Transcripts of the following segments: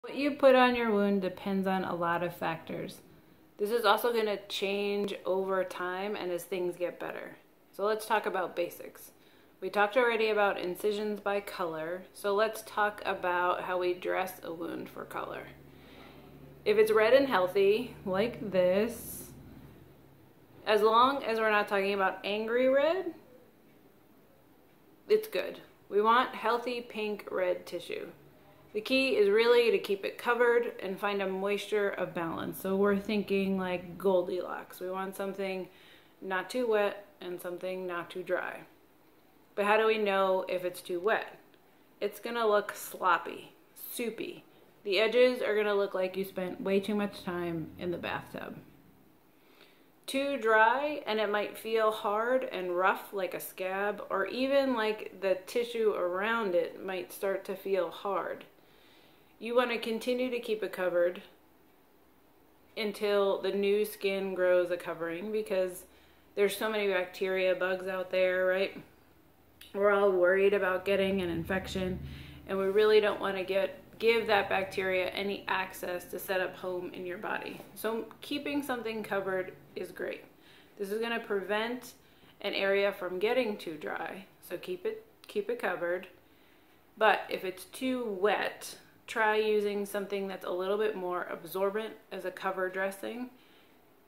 What you put on your wound depends on a lot of factors. This is also going to change over time and as things get better. So let's talk about basics. We talked already about incisions by color, so let's talk about how we dress a wound for color. If it's red and healthy, like this, as long as we're not talking about angry red, it's good. We want healthy pink red tissue. The key is really to keep it covered and find a moisture of balance. So we're thinking like Goldilocks. We want something not too wet and something not too dry. But how do we know if it's too wet? It's gonna look sloppy, soupy. The edges are gonna look like you spent way too much time in the bathtub. Too dry, and it might feel hard and rough like a scab, or even like the tissue around it might start to feel hard. You want to continue to keep it covered until the new skin grows a covering, because there's so many bacteria, bugs out there, right? We're all worried about getting an infection, and we really don't want to give that bacteria any access to set up home in your body. So keeping something covered is great. This is going to prevent an area from getting too dry, so keep it covered. But if it's too wet, try using something that's a little bit more absorbent as a cover dressing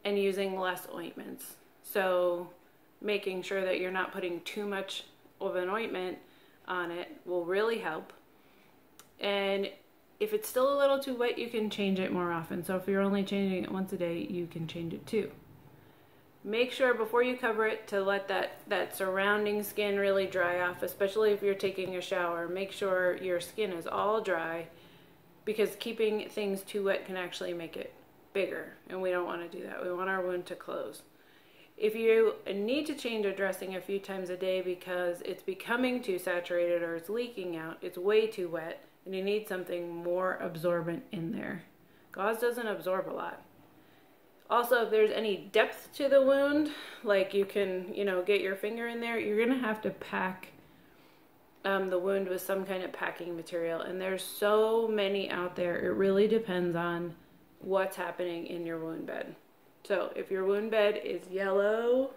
and using less ointments. So making sure that you're not putting too much of an ointment on it will really help. And if it's still a little too wet, you can change it more often. So if you're only changing it once a day, you can change it too. Make sure before you cover it to let that surrounding skin really dry off, especially if you're taking a shower. Make sure your skin is all dry, because keeping things too wet can actually make it bigger, and we don't want to do that. We want our wound to close. If you need to change a dressing a few times a day because it's becoming too saturated or it's leaking out, it's way too wet, and you need something more absorbent in there. Gauze doesn't absorb a lot. Also, if there's any depth to the wound, like you can, get your finger in there, you're gonna have to pack the wound with some kind of packing material, and there's so many out there. It really depends on what's happening in your wound bed. So if your wound bed is yellow,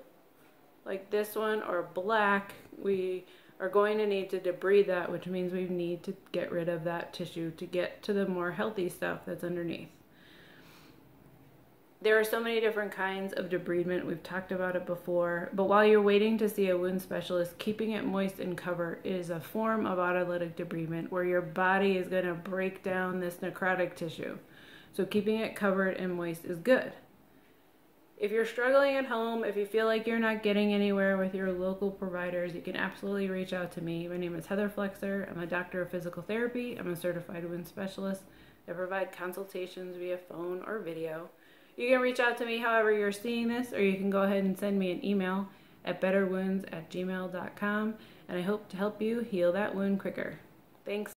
like this one, or black, we are going to need to debride that, which means we need to get rid of that tissue to get to the more healthy stuff that's underneath. There are so many different kinds of debridement. We've talked about it before, but while you're waiting to see a wound specialist, keeping it moist and covered is a form of autolytic debridement where your body is going to break down this necrotic tissue. So keeping it covered and moist is good. If you're struggling at home, if you feel like you're not getting anywhere with your local providers, you can absolutely reach out to me. My name is Heather Flexer. I'm a doctor of physical therapy. I'm a certified wound specialist. I provide consultations via phone or video. You can reach out to me however you're seeing this, or you can go ahead and send me an email at betterwounds@gmail.com, and I hope to help you heal that wound quicker. Thanks.